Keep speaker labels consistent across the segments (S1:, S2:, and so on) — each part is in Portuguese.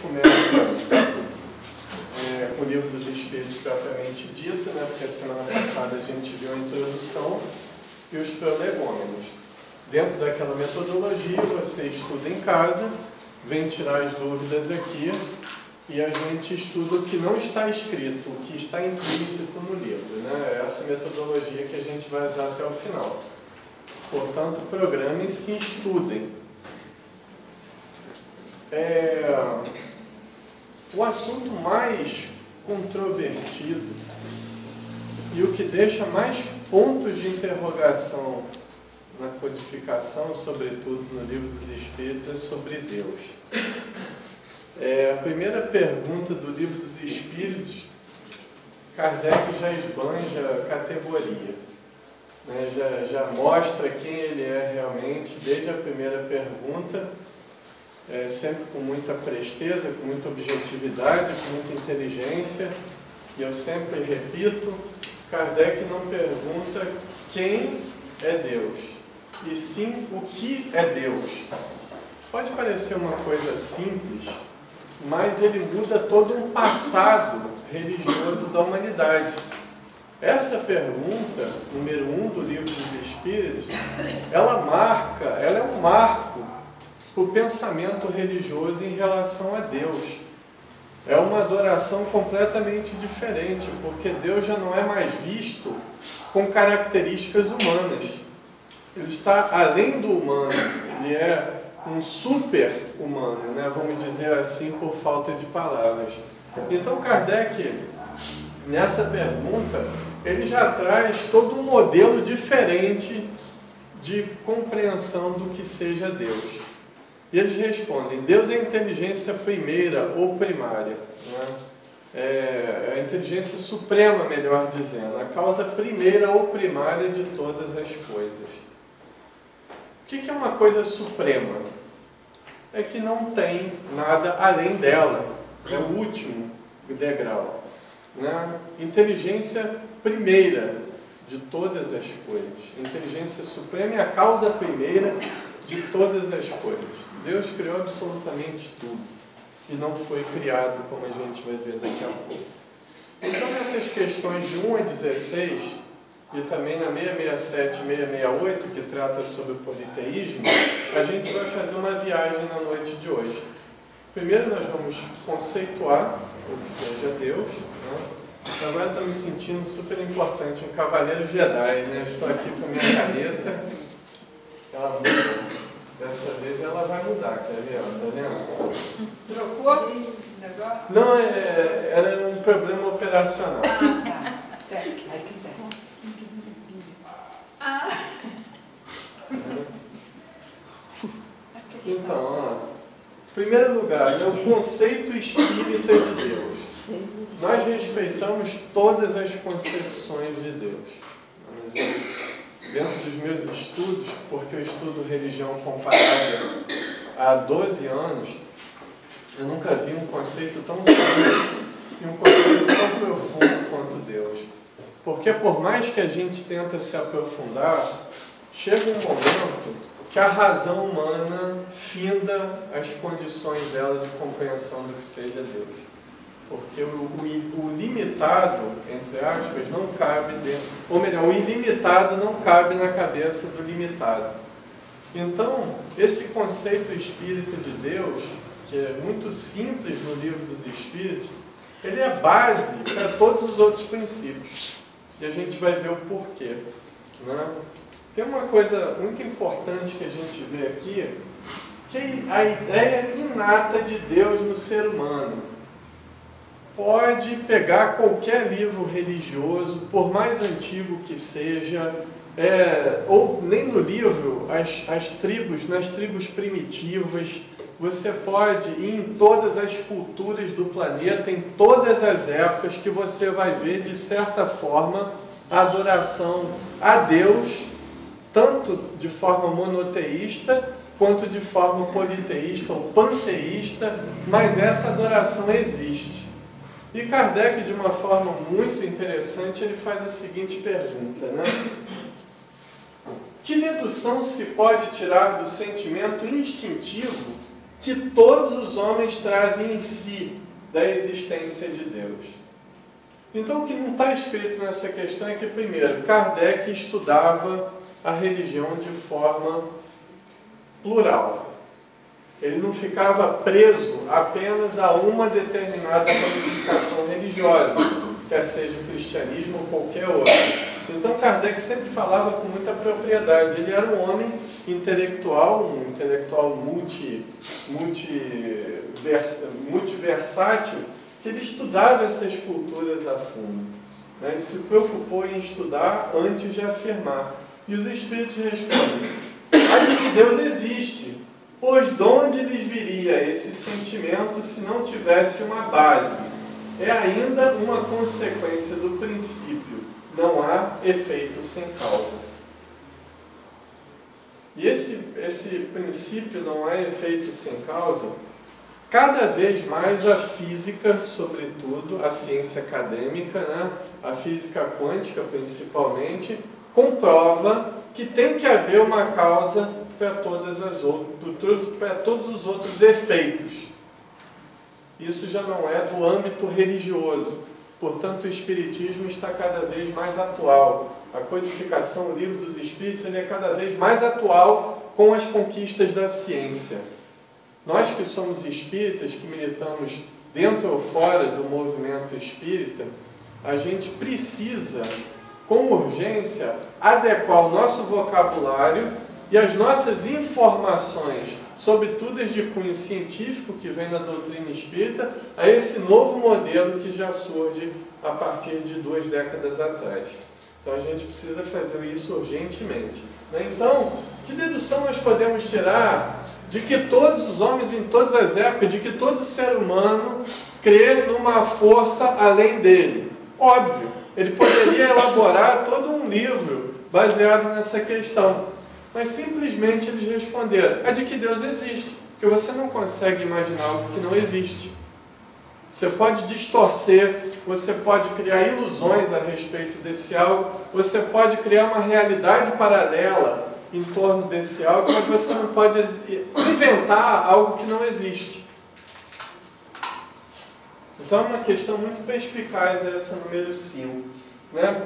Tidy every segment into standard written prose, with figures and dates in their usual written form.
S1: começa com o Livro dos Espíritos propriamente dito, né? Porque a semana passada a gente viu a introdução e os prolegômenos. Dentro daquela metodologia, você estuda em casa, vem tirar as dúvidas aqui e a gente estuda o que não está escrito, o que está implícito no livro, né? É essa metodologia que a gente vai usar até o final. Portanto, programem-se e estudem. O assunto mais controvertido e o que deixa mais pontos de interrogação na codificação, sobretudo no Livro dos Espíritos, é sobre Deus. A primeira pergunta do Livro dos Espíritos, Kardec já esbanja a categoria, né? Já mostra quem ele é realmente, desde a primeira pergunta, sempre com muita presteza, com muita objetividade, com muita inteligência. E eu sempre repito, Kardec não pergunta quem é Deus, e sim o que é Deus. Pode parecer uma coisa simples, mas ele muda todo um passado religioso da humanidade. Essa pergunta, número 1 do Livro dos Espíritos, ela é um marco para o pensamento religioso em relação a Deus. É uma adoração completamente diferente, porque Deus já não é mais visto com características humanas. Ele está além do humano, ele é um super-humano, né? Vamos dizer assim, por falta de palavras. Então Kardec, nessa pergunta, ele já traz todo um modelo diferente de compreensão do que seja Deus. E eles respondem, Deus é a inteligência primeira ou primária, né? É a inteligência suprema, melhor dizendo, a causa primeira ou primária de todas as coisas. O que é uma coisa suprema? É que não tem nada além dela, é o último degrau, né? Inteligência primeira de todas as coisas. Inteligência suprema é a causa primeira de todas as coisas. Deus criou absolutamente tudo e não foi criado, como a gente vai ver daqui a pouco. Então, nessas questões de 1 a 16 e também na 667 e 668, que trata sobre o politeísmo, a gente vai fazer uma viagem na noite de hoje. Primeiro nós vamos conceituar o que seja Deus, né? Agora estou me sentindo super importante, um cavaleiro Jedi, né? Estou aqui com a minha caneta, ela muda. Dessa vez ela vai mudar, quer ver? Tá vendo?
S2: Trocou o negócio?
S1: Não, era um problema operacional. Então, ó, em primeiro lugar, é o conceito espírita de Deus. Nós respeitamos todas as concepções de Deus. Mas dentro dos meus estudos, porque eu estudo religião comparada há 12 anos, eu nunca vi um conceito tão simples e um conceito tão profundo quanto Deus. Porque por mais que a gente tenta se aprofundar, chega um momento que a razão humana finda as condições dela de compreensão do que seja Deus. Porque o limitado, entre aspas, não cabe dentro, ou melhor, o ilimitado não cabe na cabeça do limitado. Então, esse conceito espírita de Deus, que é muito simples no Livro dos Espíritos, ele é base para todos os outros princípios. E a gente vai ver o porquê, né? Tem uma coisa muito importante que a gente vê aqui, que é a ideia inata de Deus no ser humano. Pode pegar qualquer livro religioso, por mais antigo que seja, ou nem no livro, nas tribos primitivas, você pode ir em todas as culturas do planeta, em todas as épocas, que você vai ver, de certa forma, a adoração a Deus, tanto de forma monoteísta, quanto de forma politeísta ou panteísta, mas essa adoração existe. E Kardec, de uma forma muito interessante, ele faz a seguinte pergunta, né? Que dedução se pode tirar do sentimento instintivo que todos os homens trazem em si da existência de Deus. Então, o que não está escrito nessa questão é que, primeiro, Kardec estudava a religião de forma plural. Ele não ficava preso apenas a uma determinada ramificação religiosa, quer seja o cristianismo ou qualquer outra. Então Kardec sempre falava com muita propriedade. Ele era um homem intelectual, um intelectual multiversátil, que ele estudava essas culturas a fundo. Ele se preocupou em estudar antes de afirmar. E os Espíritos respondem: "Aí que Deus existe, pois de onde lhes viria esse sentimento se não tivesse uma base? É ainda uma consequência do princípio. Não há efeito sem causa." E esse princípio, não há efeito sem causa, cada vez mais a física, sobretudo, a ciência acadêmica, né, a física quântica principalmente, comprova que tem que haver uma causa para todos os outros efeitos. Isso já não é do âmbito religioso. Portanto, o Espiritismo está cada vez mais atual. A codificação, o Livro dos Espíritos, ele é cada vez mais atual com as conquistas da ciência. Nós que somos espíritas, que militamos dentro ou fora do movimento espírita, a gente precisa, com urgência, adequar o nosso vocabulário e as nossas informações, sobretudo as de cunho científico, que vem da doutrina espírita, a esse novo modelo que já surge a partir de 2 décadas atrás. Então a gente precisa fazer isso urgentemente. Então, que dedução nós podemos tirar de que todos os homens em todas as épocas, de que todo ser humano crê numa força além dele? Óbvio, ele poderia elaborar todo um livro baseado nessa questão, mas simplesmente eles responderam: é de que Deus existe, porque você não consegue imaginar algo que não existe. Você pode distorcer, você pode criar ilusões a respeito desse algo, você pode criar uma realidade paralela em torno desse algo, mas você não pode inventar algo que não existe. Então é uma questão muito perspicaz essa número 5. Né?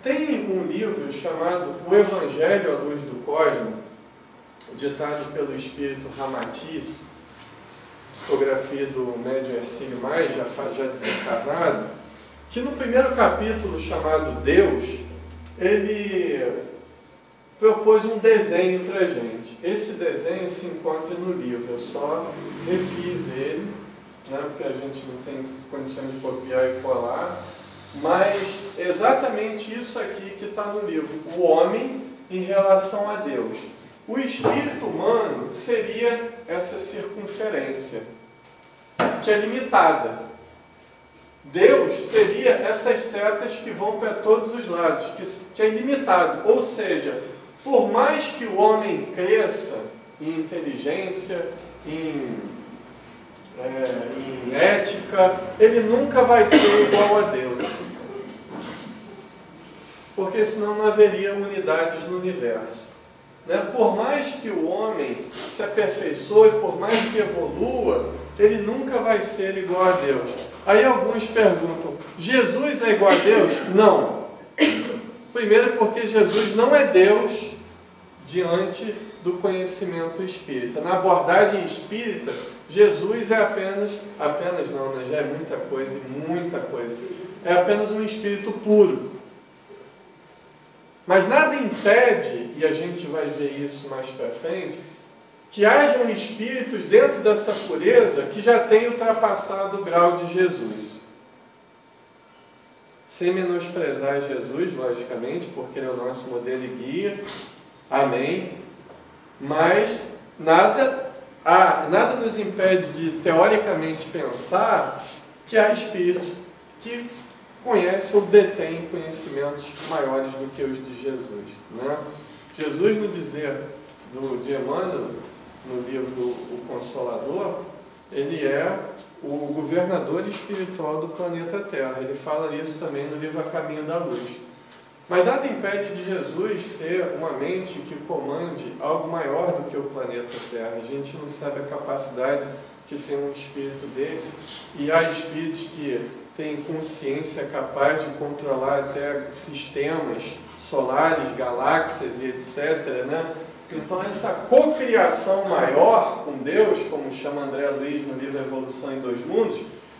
S1: Tem um livro chamado O Evangelho à Luz do Cosmo, ditado pelo espírito Ramatiz, psicografia do médium Hercílio Mais, já desencarnado, que no primeiro capítulo, chamado Deus, ele propôs um desenho para a gente. Esse desenho se encontra no livro, eu só refiz ele, né, porque a gente não tem condições de copiar e colar, mas exatamente isso aqui que está no livro: o homem em relação a Deus. O espírito humano seria essa circunferência, que é limitada. Deus seria essas setas que vão para todos os lados, que é ilimitado. Ou seja, por mais que o homem cresça em inteligência, em ética, ele nunca vai ser igual a Deus. Porque senão não haveria unidades no universo. Por mais que o homem se aperfeiçoe, por mais que evolua, ele nunca vai ser igual a Deus. Aí alguns perguntam: Jesus é igual a Deus? Não. Primeiro porque Jesus não é Deus diante do conhecimento espírita. Na abordagem espírita, Jesus é apenas não, né? Já é muita coisa. É apenas um espírito puro. Mas nada impede, e a gente vai ver isso mais para frente, que hajam espíritos dentro dessa pureza que já tenham ultrapassado o grau de Jesus. Sem menosprezar Jesus, logicamente, porque ele é o nosso modelo e guia. Amém. Mas nada nos impede de, teoricamente, pensar que há espíritos que conhecem ou detêm conhecimentos maiores do que os de Jesus. Né? Jesus, no dizer de Emmanuel, no livro O Consolador, ele é o governador espiritual do planeta Terra. Ele fala isso também no livro A Caminho da Luz. Mas nada impede de Jesus ser uma mente que comande algo maior do que o planeta Terra. A gente não sabe a capacidade que tem um espírito desse, e há espíritos que têm consciência capaz de controlar até sistemas solares, galáxias e etc., né? Então essa cocriação maior com Deus, como chama André Luiz no livro Evolução em Dois Mundos,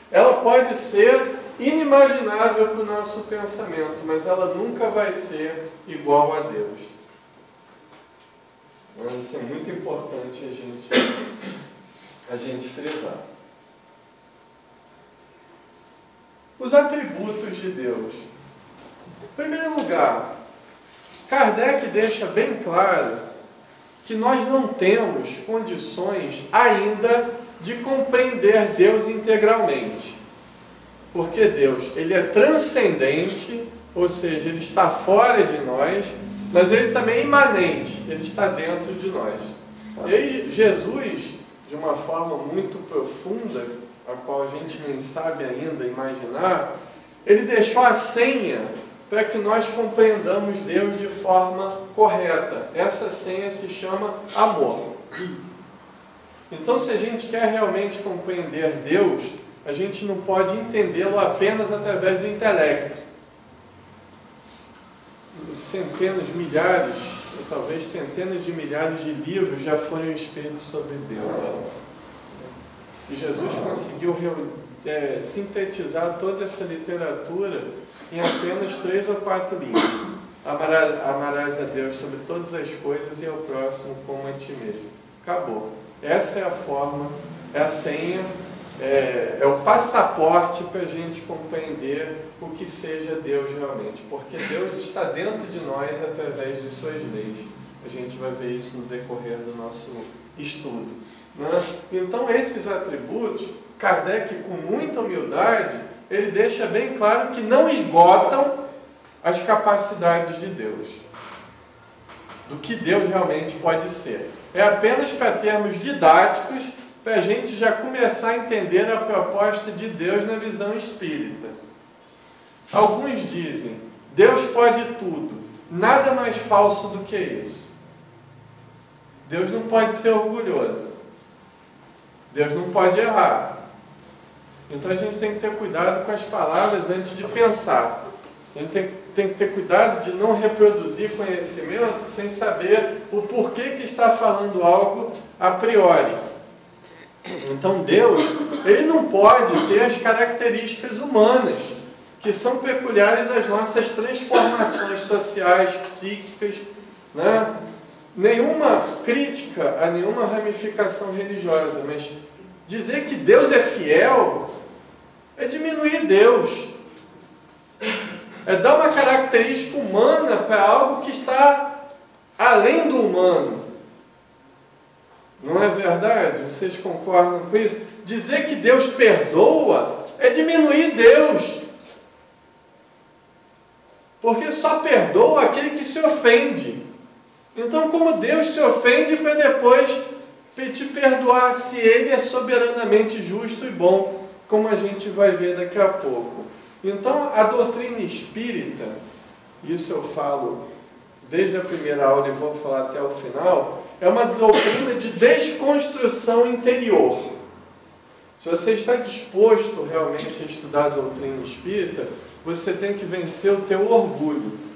S1: ela pode ser inimaginável para o nosso pensamento, mas ela nunca vai ser igual a Deus. Isso é muito importante a gente frisar. Os atributos de Deus. Em primeiro lugar, Kardec deixa bem claro que nós não temos condições ainda de compreender Deus integralmente. Porque Deus, ele é transcendente, ou seja, ele está fora de nós, mas ele também é imanente, ele está dentro de nós. E aí Jesus, de uma forma muito profunda, a qual a gente nem sabe ainda imaginar, ele deixou a senha para que nós compreendamos Deus de forma correta. Essa senha se chama amor. Então, se a gente quer realmente compreender Deus, a gente não pode entendê-lo apenas através do intelecto. Centenas, milhares, talvez centenas de milhares de livros já foram escritos sobre Deus. E Jesus conseguiu sintetizar toda essa literatura em apenas 3 ou 4 linhas. Amarás a Deus sobre todas as coisas e ao próximo como a ti mesmo. Acabou. Essa é a forma, é a senha, é o passaporte para a gente compreender o que seja Deus realmente. Porque Deus está dentro de nós através de suas leis. A gente vai ver isso no decorrer do nosso estudo, né? Então, esses atributos, Kardec, com muita humildade, ele deixa bem claro que não esgotam as capacidades de Deus, do que Deus realmente pode ser. É apenas para termos didáticos, para a gente já começar a entender a proposta de Deus na visão espírita. Alguns dizem, Deus pode tudo, nada mais falso do que isso. Deus não pode ser orgulhoso, Deus não pode errar. Então a gente tem que ter cuidado com as palavras antes de pensar. A gente tem que ter cuidado de não reproduzir conhecimento sem saber o porquê que está falando algo a priori. Então Deus, ele não pode ter as características humanas, que são peculiares às nossas transformações sociais, psíquicas, né? Nenhuma crítica a nenhuma ramificação religiosa, mas dizer que Deus é fiel é diminuir Deus. É dar uma característica humana para algo que está além do humano. Não é verdade? Vocês concordam com isso? Dizer que Deus perdoa é diminuir Deus. Porque só perdoa aquele que se ofende. Então, como Deus se ofende para depois te perdoar, se Ele é soberanamente justo e bom, como a gente vai ver daqui a pouco. Então, a doutrina espírita, isso eu falo desde a primeira aula e vou falar até o final, é uma doutrina de desconstrução interior. Se você está disposto realmente a estudar a doutrina espírita, você tem que vencer o teu orgulho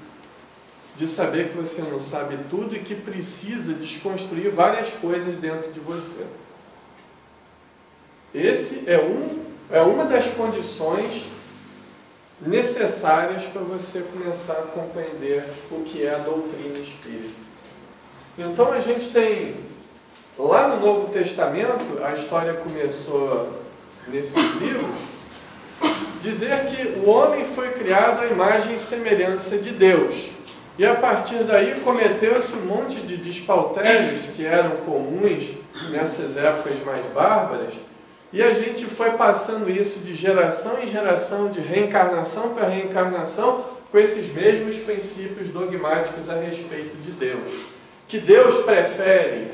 S1: de saber que você não sabe tudo e que precisa desconstruir várias coisas dentro de você. Esse é uma das condições necessárias para você começar a compreender o que é a doutrina espírita. Então a gente tem, lá no Novo Testamento, a história começou nesses livros, dizer que o homem foi criado à imagem e semelhança de Deus. E a partir daí cometeu-se um monte de despauterios que eram comuns nessas épocas mais bárbaras, e a gente foi passando isso de geração em geração, de reencarnação para reencarnação, com esses mesmos princípios dogmáticos a respeito de Deus. Que Deus prefere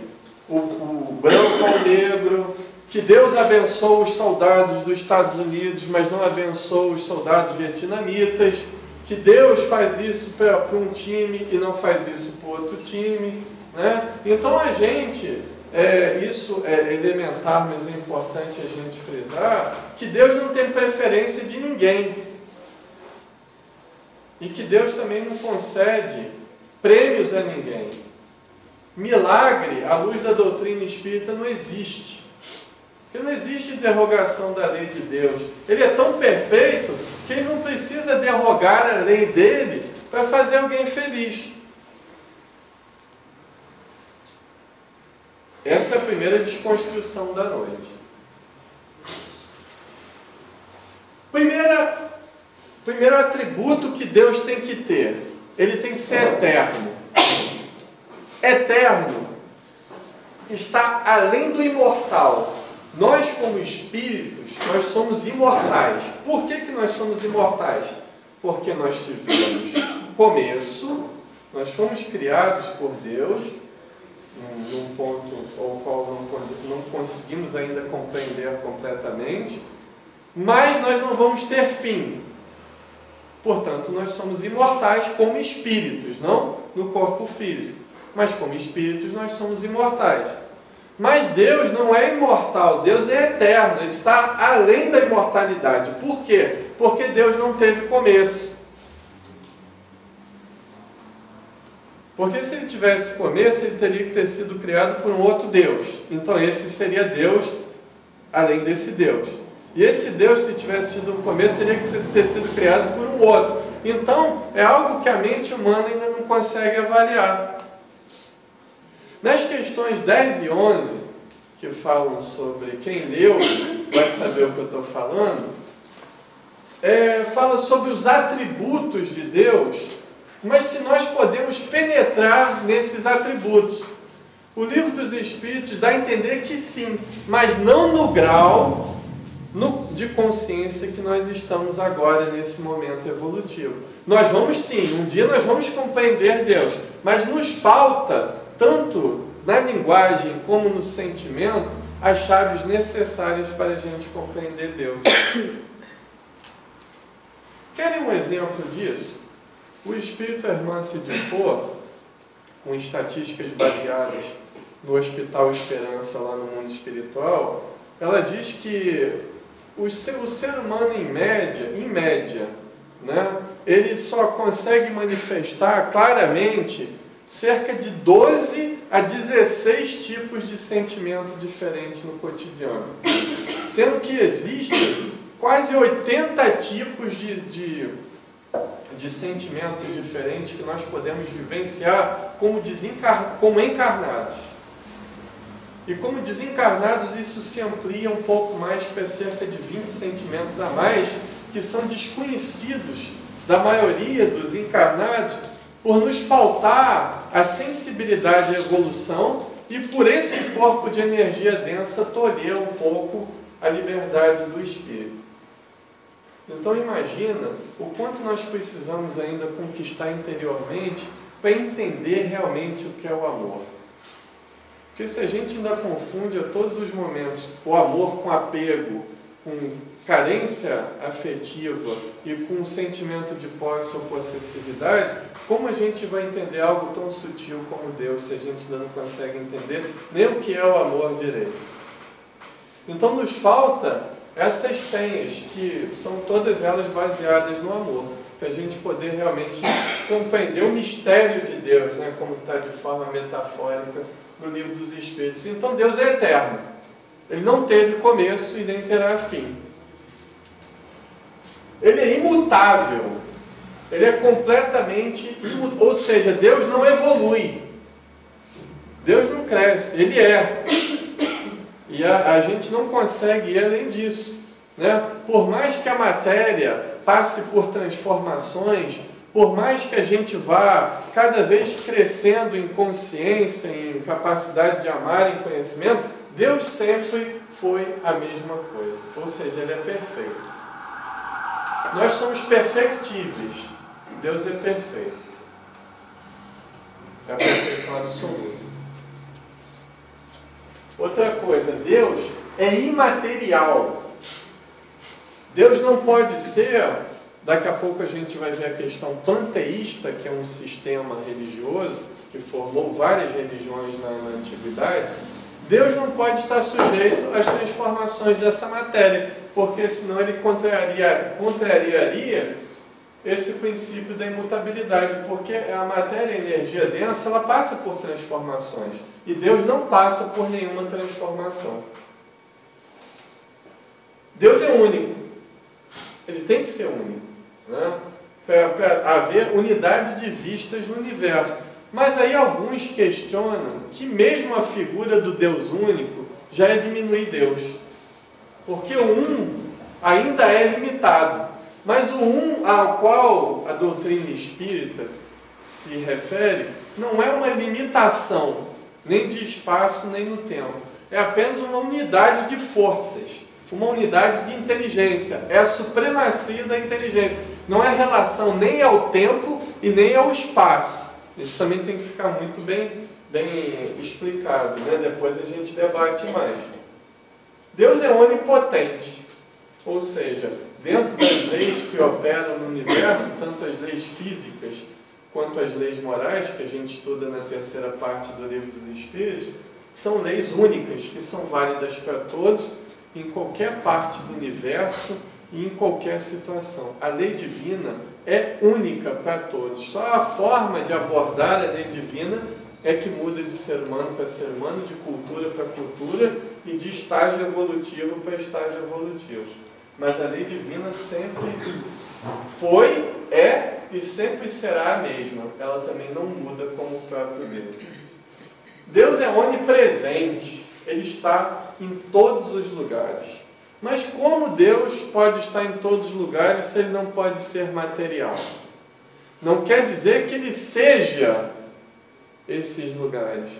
S1: o branco ao negro, que Deus abençoa os soldados dos Estados Unidos, mas não abençoa os soldados vietnamitas, que Deus faz isso para um time e não faz isso para outro time, né? Então a gente, isso é elementar, mas é importante a gente frisar, que Deus não tem preferência de ninguém. E que Deus também não concede prêmios a ninguém. Milagre, à luz da doutrina espírita, não existe. Porque não existe derrogação da lei de Deus. Ele é tão perfeito que ele não precisa derrogar a lei dele para fazer alguém feliz. Essa é a primeira desconstrução da noite. Primeiro atributo que Deus tem que ter. Ele tem que ser eterno. Eterno está além do imortal. Nós, como espíritos, nós somos imortais. Por que nós somos imortais? Porque nós tivemos começo, nós fomos criados por Deus, num ponto ao qual não conseguimos ainda compreender completamente, mas nós não vamos ter fim. Portanto, nós somos imortais como espíritos, não no corpo físico, mas como espíritos nós somos imortais. Mas Deus não é imortal, Deus é eterno, Ele está além da imortalidade. Por quê? Porque Deus não teve começo. Porque se Ele tivesse começo, Ele teria que ter sido criado por um outro Deus. Então esse seria Deus além desse Deus. E esse Deus, se tivesse tido um começo, teria que ter sido criado por um outro. Então, é algo que a mente humana ainda não consegue avaliar. Nas questões 10 e 11, que falam sobre quem leu, vai saber o que eu estou falando, fala sobre os atributos de Deus, mas se nós podemos penetrar nesses atributos. O Livro dos Espíritos dá a entender que sim, mas não no grau de consciência que nós estamos agora nesse momento evolutivo. Nós vamos sim, um dia nós vamos compreender Deus, mas nos falta, tanto na linguagem como no sentimento, as chaves necessárias para a gente compreender Deus. Querem um exemplo disso? O espírito Hermance de Foucault, com estatísticas baseadas no Hospital Esperança, lá no mundo espiritual, ela diz que o ser humano, em média, né, ele só consegue manifestar claramente cerca de 12 a 16 tipos de sentimento diferentes no cotidiano. Sendo que existem quase 80 tipos de sentimentos diferentes que nós podemos vivenciar como encarnados. E como desencarnados, isso se amplia um pouco mais para cerca de 20 sentimentos a mais, que são desconhecidos da maioria dos encarnados, por nos faltar a sensibilidade à evolução e por esse corpo de energia densa tolher um pouco a liberdade do espírito. Então imagina o quanto nós precisamos ainda conquistar interiormente para entender realmente o que é o amor. Porque se a gente ainda confunde a todos os momentos o amor com apego, com carência afetiva e com um sentimento de posse ou possessividade, como a gente vai entender algo tão sutil como Deus se a gente ainda não consegue entender nem o que é o amor direito? Então nos falta essas senhas, que são todas elas baseadas no amor, para a gente poder realmente compreender o mistério de Deus, né, como está de forma metafórica no Livro dos Espíritos. Então Deus é eterno. Ele não teve começo e nem terá fim. Ele é imutável. Ele é completamente imutável. Ou seja, Deus não evolui. Deus não cresce. Ele é. E a gente não consegue ir além disso, né? Por mais que a matéria passe por transformações, por mais que a gente vá cada vez crescendo em consciência, em capacidade de amar, em conhecimento, Deus sempre foi a mesma coisa. Ou seja, Ele é perfeito. Nós somos perfectíveis. Deus é perfeito. É a perfeição absoluta. Outra coisa, Deus é imaterial. Deus não pode ser Daqui a pouco a gente vai ver a questão panteísta, que é um sistema religioso que formou várias religiões na antiguidade. Deus não pode estar sujeito às transformações dessa matéria, porque senão ele contrariaria esse princípio da imutabilidade, porque a matéria, a energia densa, ela passa por transformações, e Deus não passa por nenhuma transformação. Deus é único, ele tem que ser único, né? Para haver unidade de vistas no universo. Mas aí alguns questionam que mesmo a figura do Deus único já é diminuir Deus, porque o um ainda é limitado. Mas o um ao qual a doutrina espírita se refere não é uma limitação, nem de espaço, nem no tempo. É apenas uma unidade de forças, uma unidade de inteligência. É a supremacia da inteligência. Não é relação nem ao tempo e nem ao espaço. Isso também tem que ficar muito bem explicado, né? Depois a gente debate mais. Deus é onipotente, ou seja, dentro das leis que operam no universo, tanto as leis físicas quanto as leis morais, que a gente estuda na terceira parte do Livro dos Espíritos, são leis únicas, que são válidas para todos, em qualquer parte do universo e em qualquer situação. A lei divina é única para todos. Só a forma de abordar a lei divina é que muda de ser humano para ser humano, de cultura para cultura e de estágio evolutivo para estágio evolutivo. Mas a lei divina sempre foi, é e sempre será a mesma. Ela também não muda como o próprio Deus. Deus é onipresente. Ele está em todos os lugares. Mas como Deus pode estar em todos os lugares se ele não pode ser material? Não quer dizer que ele seja esses lugares,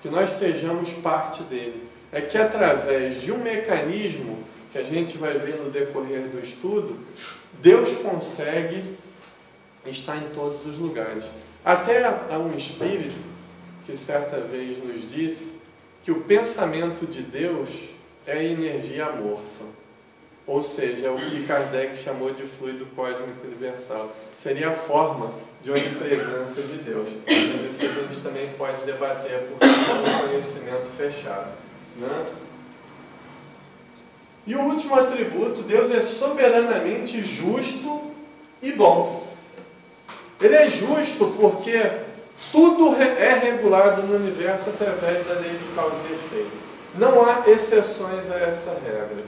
S1: que nós sejamos parte dele. É que através de um mecanismo que a gente vai ver no decorrer do estudo, Deus consegue estar em todos os lugares. Até há um espírito que certa vez nos disse que o pensamento de Deus é energia amorfa, ou seja, é o que Kardec chamou de fluido cósmico universal. Seria a forma de onipresença de Deus. Mas isso a gente também pode debater, porque é um conhecimento fechado, né? E o último atributo, Deus é soberanamente justo e bom. Ele é justo porque tudo é regulado no universo através da lei de causa e efeito. Não há exceções a essa regra.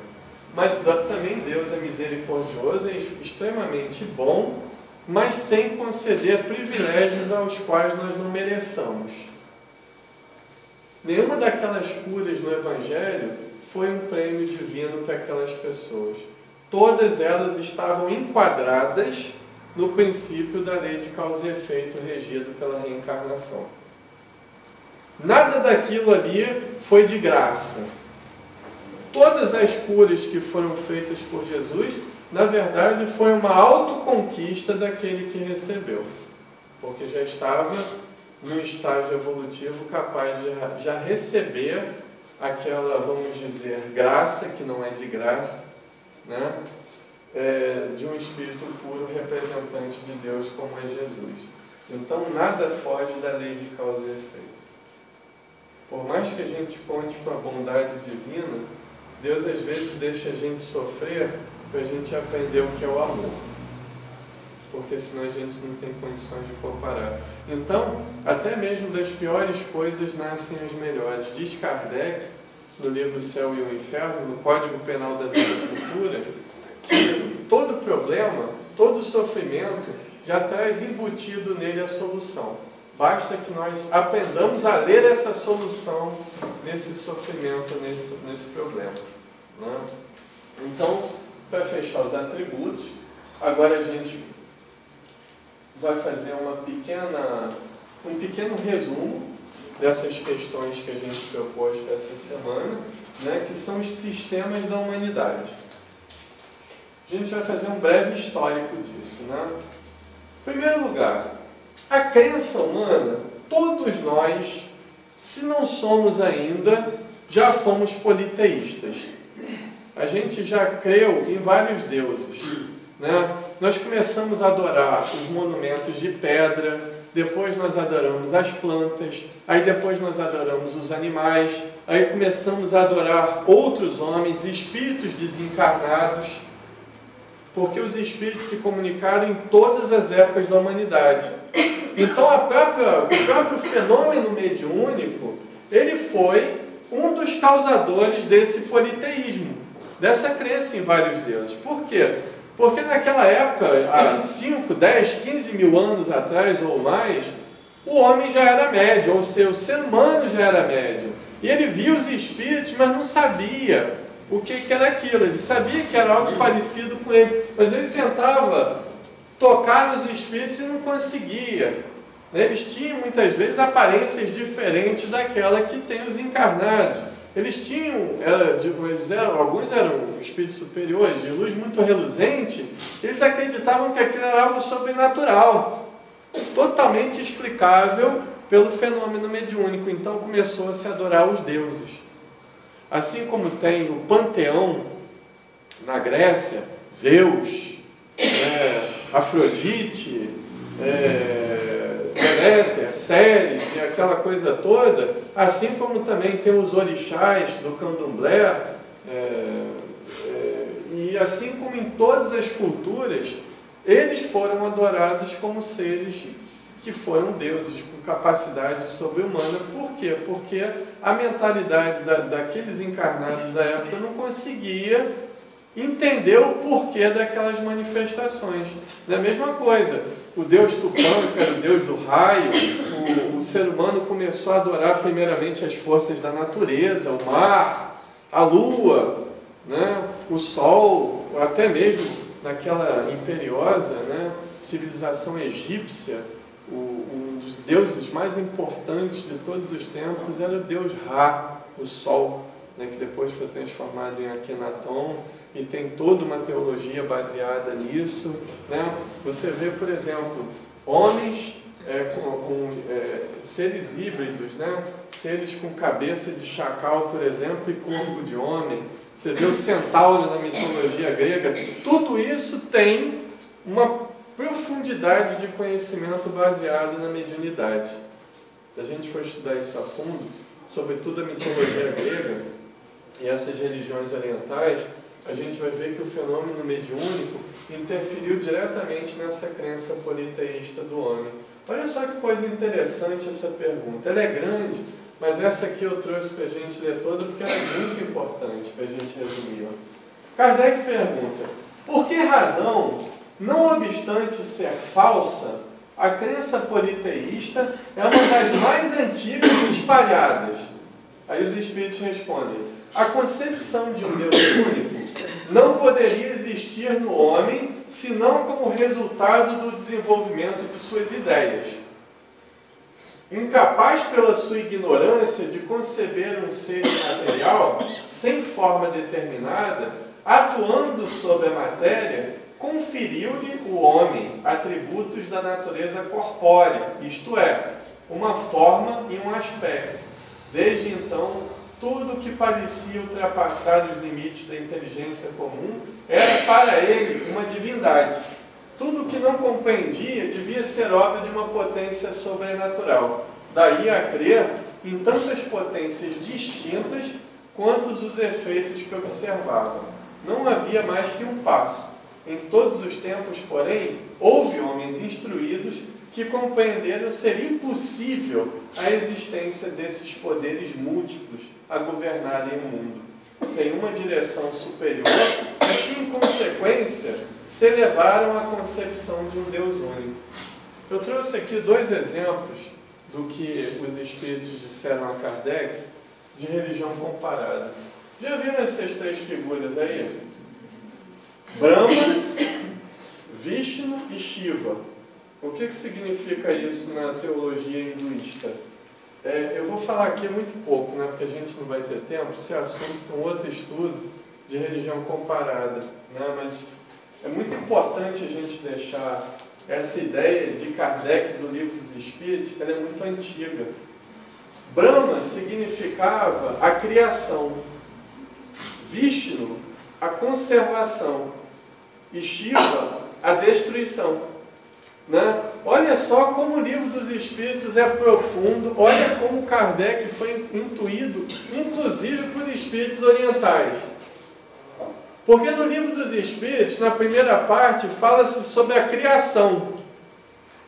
S1: Mas também Deus é misericordioso e extremamente bom, mas sem conceder privilégios aos quais nós não mereçamos. Nenhuma daquelas curas no Evangelho foi um prêmio divino para aquelas pessoas. Todas elas estavam enquadradas no princípio da lei de causa e efeito regido pela reencarnação. Nada daquilo ali foi de graça. Todas as curas que foram feitas por Jesus, na verdade, foi uma autoconquista daquele que recebeu, porque já estava num estágio evolutivo capaz de já receber aquela, vamos dizer, graça, que não é de graça, né? De um espírito puro representante de Deus como é Jesus. Então nada foge da lei de causa e efeito. Por mais que a gente conte com a bondade divina, Deus às vezes deixa a gente sofrer para a gente aprender o que é o amor, porque senão a gente não tem condições de comparar. Então, até mesmo das piores coisas nascem as melhores. Diz Kardec, no livro Céu e o Inferno, no Código Penal da Vida Futura, que todo problema, todo sofrimento já traz embutido nele a solução. Basta que nós aprendamos a ler essa solução nesse sofrimento, nesse problema, né? Então, para fechar os atributos, agora a gente vai fazer um pequeno resumo dessas questões que a gente propôs para essa semana, né, que são os sistemas da humanidade. A gente vai fazer um breve histórico disso, né? Em primeiro lugar, a crença humana, todos nós, se não somos ainda, já fomos politeístas. A gente já creu em vários deuses. né? Nós começamos a adorar os monumentos de pedra, depois nós adoramos as plantas, aí depois nós adoramos os animais, aí começamos a adorar outros homens, espíritos desencarnados, porque os espíritos se comunicaram em todas as épocas da humanidade. Então o próprio fenômeno mediúnico, ele foi um dos causadores desse politeísmo, dessa crença em vários deuses. Por quê? Porque naquela época, há 5, 10, 15 mil anos atrás ou mais, o homem já era médio, ou seja, o ser humano já era médio. E ele via os espíritos, mas não sabia o que era aquilo. Ele sabia que era algo parecido com ele, mas ele tentava tocar nos espíritos e não conseguia. Eles tinham muitas vezes aparências diferentes daquela que tem os encarnados. Eles tinham, alguns eram espíritos superiores, de luz muito reluzente, eles acreditavam que aquilo era algo sobrenatural, totalmente explicável pelo fenômeno mediúnico. Então começou a se adorar os deuses. Assim como tem o panteão na Grécia, Zeus, Afrodite, Deméter, Ceres e aquela coisa toda, assim como também tem os orixás do candomblé, e assim como em todas as culturas, eles foram adorados como seres que foram deuses, com capacidade sobre-humana. Por quê? Porque a mentalidade daqueles encarnados da época não conseguia entender o porquê daquelas manifestações. É a mesma coisa, o deus Tupã, que era o deus do raio, o ser humano começou a adorar primeiramente as forças da natureza, o mar, a lua, né, o sol, até mesmo naquela imperiosa, né, civilização egípcia, um dos deuses mais importantes de todos os tempos era o deus Ra, o sol, né, que depois foi transformado em Akhenaton, e tem toda uma teologia baseada nisso, né? Você vê, por exemplo, homens seres híbridos, né? Seres com cabeça de chacal, por exemplo, e corpo de homem. Você vê o centauro na mitologia grega. Tudo isso tem uma profundidade de conhecimento baseado na mediunidade. Se a gente for estudar isso a fundo, sobretudo a mitologia grega e essas religiões orientais, a gente vai ver que o fenômeno mediúnico interferiu diretamente nessa crença politeísta do homem. Olha só que coisa interessante essa pergunta. Ela é grande, mas essa aqui eu trouxe para a gente ler toda porque ela é muito importante para a gente resumir. Kardec pergunta: por que razão, não obstante ser falsa, a crença politeísta é uma das mais antigas e espalhadas? Aí os espíritos respondem: a concepção de um Deus único não poderia existir no homem senão como resultado do desenvolvimento de suas ideias. Incapaz pela sua ignorância de conceber um ser imaterial sem forma determinada, atuando sobre a matéria, conferiu-lhe o homem atributos da natureza corpórea, isto é, uma forma e um aspecto. Desde então, tudo que parecia ultrapassar os limites da inteligência comum era para ele uma divindade. Tudo que não compreendia devia ser obra de uma potência sobrenatural. Daí a crer em tantas potências distintas quantos os efeitos que observava. Não havia mais que um passo. Em todos os tempos, porém, houve homens instruídos que compreenderam ser impossível a existência desses poderes múltiplos a governarem o mundo, sem uma direção superior, e que, em consequência, se elevaram à concepção de um Deus único. Eu trouxe aqui 2 exemplos do que os espíritos disseram a Kardec de religião comparada. Já viram essas 3 figuras aí? Brahma, Vishnu e Shiva. O que significa isso na teologia hinduísta? Eu vou falar aqui muito pouco, né, porque a gente não vai ter tempo. Esse assunto é um outro estudo de religião comparada, né, mas é muito importante a gente deixar essa ideia de Kardec do Livro dos Espíritos, ela é muito antiga. Brahma significava a criação, Vishnu, a conservação, e Shiva a destruição. Né? Olha só como o Livro dos Espíritos é profundo, olha como Kardec foi intuído, inclusive por espíritos orientais. Porque no Livro dos Espíritos, na primeira parte, fala-se sobre a criação.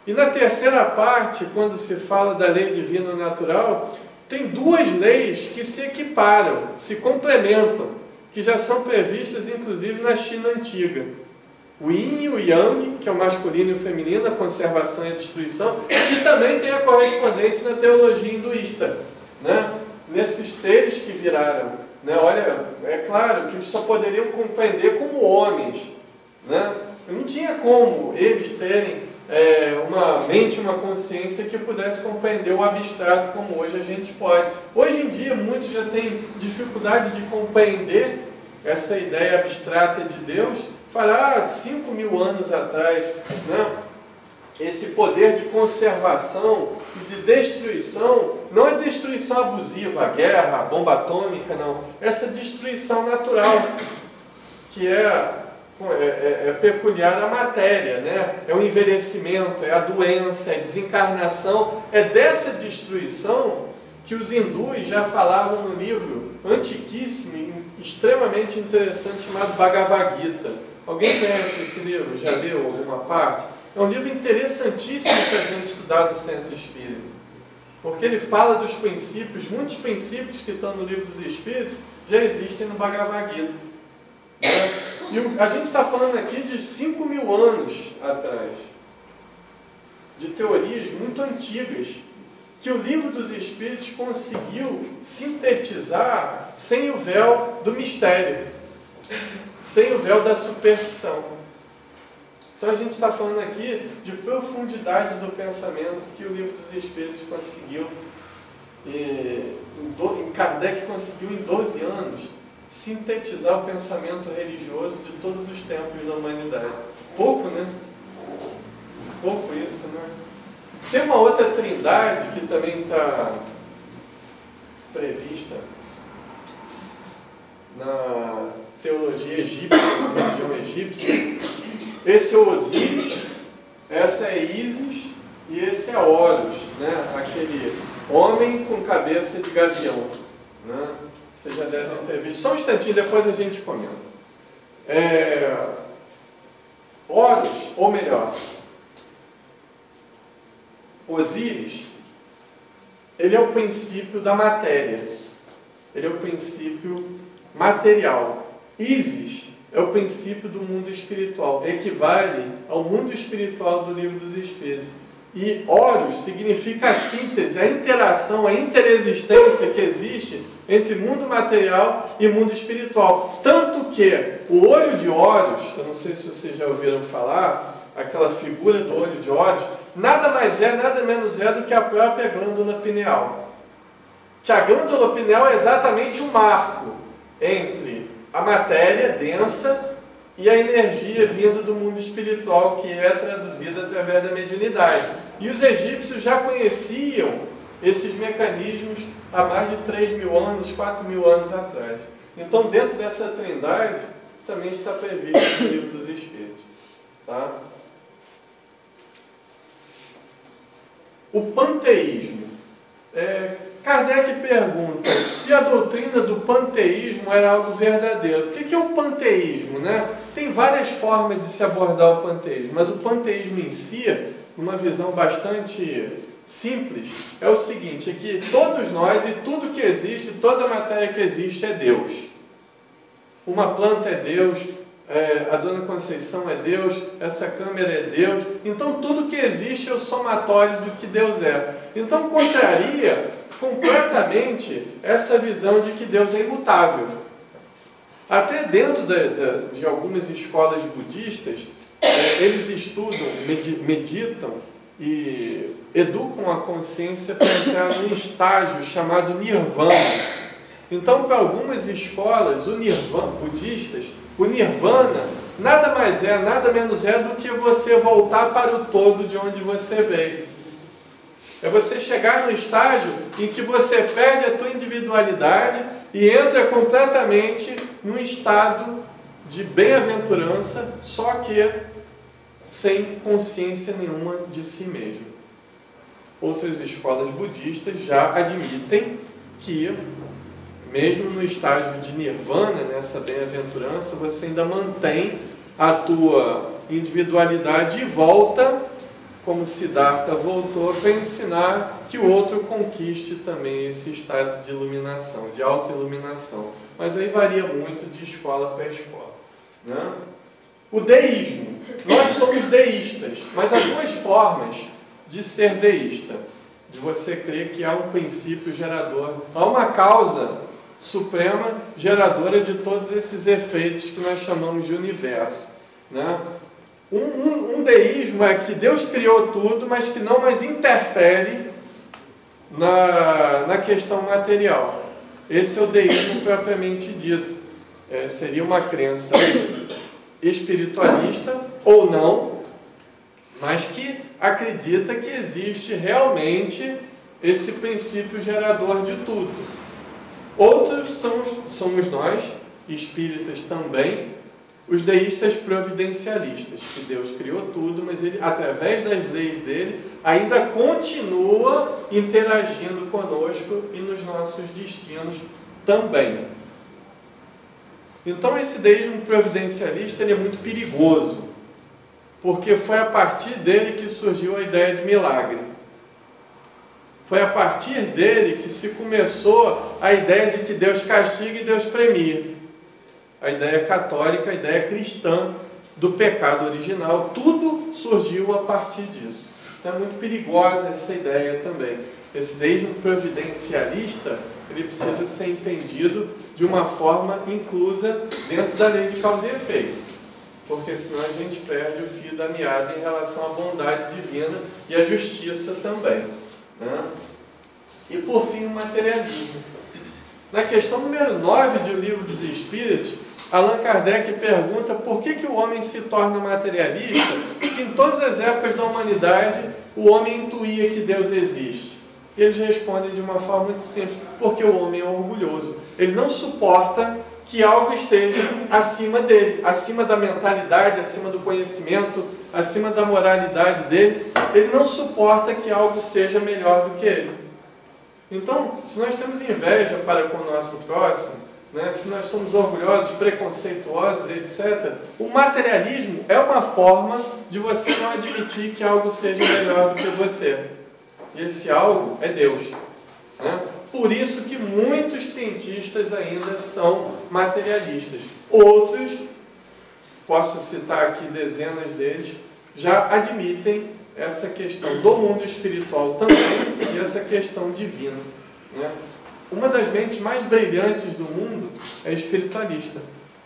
S1: E na terceira parte, quando se fala da lei divina natural, tem duas leis que se equiparam, se complementam, que já são previstas inclusive na China antiga. O Yin e o Yang, que é o masculino e o feminino, a conservação e a destruição, e também tem a correspondente na teologia hinduísta, né? Nesses seres que viraram, né? Olha, é claro que eles só poderiam compreender como homens, né? Não tinha como eles terem uma mente, uma consciência que pudesse compreender o abstrato como hoje a gente pode. Hoje em dia muitos já têm dificuldade de compreender essa ideia abstrata de Deus. Falar 5.000 anos atrás, né? Esse poder de conservação e de destruição não é destruição abusiva, a guerra, a bomba atômica, não. Essa destruição natural que é peculiar à matéria, né? É o envelhecimento, é a doença, é a desencarnação. É dessa destruição que os hindus já falavam no livro antiquíssimo, extremamente interessante, chamado Bhagavad Gita. Alguém conhece esse livro? Já leu alguma parte? É um livro interessantíssimo para a gente estudar no Centro Espírita, porque ele fala dos princípios, muitos princípios que estão no Livro dos Espíritos já existem no Bhagavad Gita. E a gente está falando aqui de 5.000 anos atrás, de teorias muito antigas, que o Livro dos Espíritos conseguiu sintetizar sem o véu do mistério, sem o véu da superstição. Então a gente está falando aqui de profundidade do pensamento que o Livro dos Espíritos conseguiu, Kardec conseguiu em 12 anos, sintetizar o pensamento religioso de todos os tempos da humanidade. Pouco, né? Pouco isso, né? Tem uma outra trindade que também está prevista na teologia egípcia, na religião egípcia. Esse é Osíris, essa é Ísis e esse é Horus, né? Aquele homem com cabeça de gavião, né? Vocês já devem ter visto. Só um instantinho, depois a gente comenta. Horus, ou melhor, Osíris, ele é o princípio da matéria. Ele é o princípio material. Ísis é o princípio do mundo espiritual. Equivale ao mundo espiritual do Livro dos Espíritos. E Horus significa a síntese, a interação, a interexistência que existe entre mundo material e mundo espiritual. Tanto que o olho de Horus, eu não sei se vocês já ouviram falar, aquela figura do olho de Horus, nada mais é, nada menos é do que a própria glândula pineal. Que a glândula pineal é exatamente um marco entre a matéria densa e a energia vinda do mundo espiritual, que é traduzida através da mediunidade. E os egípcios já conheciam esses mecanismos há mais de 3.000 anos, 4.000 anos atrás. Então, dentro dessa trindade, também está previsto no Livro dos Espíritos. Tá? O panteísmo. Kardec pergunta se a doutrina do panteísmo era algo verdadeiro. O que é o panteísmo, né? Tem várias formas de se abordar o panteísmo, mas o panteísmo em si, numa visão bastante simples, é o seguinte, é que todos nós e tudo que existe, toda a matéria que existe é Deus. Uma planta é Deus, a Dona Conceição é Deus, essa câmera é Deus. Então tudo que existe é o somatório do que Deus é. Então contraria completamente essa visão de que Deus é imutável. Até dentro de algumas escolas budistas, eles estudam, meditam e educam a consciência para entrar num estágio chamado Nirvana. Então, para algumas escolas budistas, o Nirvana nada mais é, nada menos é do que você voltar para o todo de onde você veio. É você chegar no estágio em que você perde a tua individualidade e entra completamente num estado de bem-aventurança, só que sem consciência nenhuma de si mesmo. Outras escolas budistas já admitem que, mesmo no estágio de nirvana, nessa bem-aventurança, você ainda mantém a tua individualidade e volta, como Siddhartha voltou, para ensinar que o outro conquiste também esse estado de iluminação, de autoiluminação. Mas aí varia muito de escola para escola, né? O deísmo. Nós somos deístas, mas há duas formas de ser deísta. De você crer que há um princípio gerador, há uma causa suprema geradora de todos esses efeitos que nós chamamos de universo, né? Um deísmo é que Deus criou tudo, mas que não mais interfere na questão material. Esse é o deísmo propriamente dito. Seria uma crença espiritualista ou não, mas que acredita que existe realmente esse princípio gerador de tudo. Outros somos nós, espíritas também, os deístas providencialistas, que Deus criou tudo, mas Ele, através das leis dele, ainda continua interagindo conosco e nos nossos destinos também. Então esse deísmo providencialista ele é muito perigoso, porque foi a partir dele que surgiu a ideia de milagre. Foi a partir dele que se começou a ideia de que Deus castiga e Deus premia. A ideia católica, a ideia cristã do pecado original, tudo surgiu a partir disso. Então é muito perigosa essa ideia também. Esse deísmo providencialista, ele precisa ser entendido de uma forma inclusa dentro da lei de causa e efeito. Porque senão a gente perde o fio da meada em relação à bondade divina e à justiça também, né? E por fim o materialismo. Na questão número 9 do Livro dos Espíritos, Allan Kardec pergunta por que o homem se torna materialista se em todas as épocas da humanidade o homem intuía que Deus existe. E eles respondem de uma forma muito simples, porque o homem é orgulhoso. Ele não suporta que algo esteja acima dele, acima da mentalidade, acima do conhecimento, acima da moralidade dele. Ele não suporta que algo seja melhor do que ele. Então, se nós temos inveja para com o nosso próximo, né, se nós somos orgulhosos, preconceituosos, etc., o materialismo é uma forma de você não admitir que algo seja melhor do que você. E esse algo é Deus, né? Por isso que muitos cientistas ainda são materialistas. Outros, posso citar aqui dezenas deles, já admitem essa questão do mundo espiritual também e essa questão divina, né? Uma das mentes mais brilhantes do mundo é espiritualista,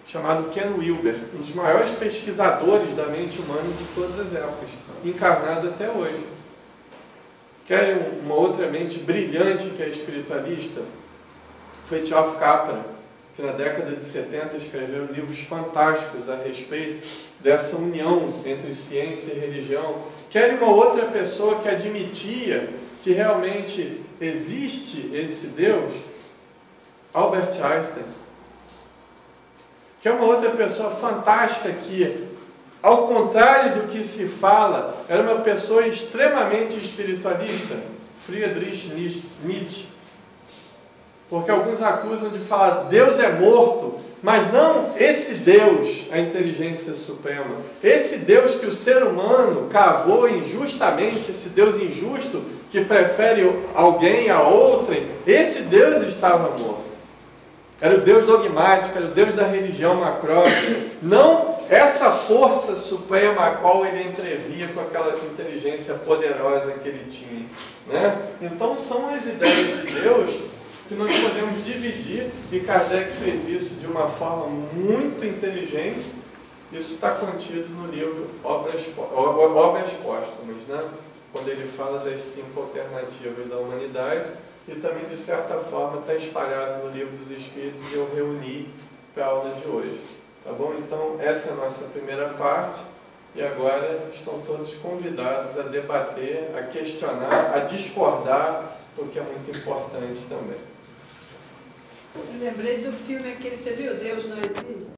S1: chamado Ken Wilber, um dos maiores pesquisadores da mente humana de todas as épocas, encarnado até hoje. Querem uma outra mente brilhante que é espiritualista? Fritjof Capra, que na década de 70 escreveu livros fantásticos a respeito dessa união entre ciência e religião. Querem uma outra pessoa que admitia que realmente existe esse Deus? Albert Einstein. Que é uma outra pessoa fantástica que, ao contrário do que se fala, era uma pessoa extremamente espiritualista, Friedrich Nietzsche. Porque alguns acusam de falar, Deus é morto, mas não esse Deus, a inteligência suprema. Esse Deus que o ser humano cavou injustamente, esse Deus injusto que prefere alguém a outrem, esse Deus estava morto. Era o Deus dogmático, era o Deus da religião macróbica, não essa força suprema a qual ele entrevia com aquela inteligência poderosa que ele tinha, né? Então são as ideias de Deus que nós podemos dividir, e Kardec fez isso de uma forma muito inteligente. Isso está contido no livro Obras Póstumas, né? Quando ele fala das 5 alternativas da humanidade, e também, de certa forma, está espalhado no Livro dos Espíritos, e eu reuni para a aula de hoje. Tá bom? Então, essa é a nossa primeira parte, e agora estão todos convidados a debater, a questionar, a discordar, o que é muito importante também.
S2: Eu lembrei do filme aquele, você viu? Deus Não Existe?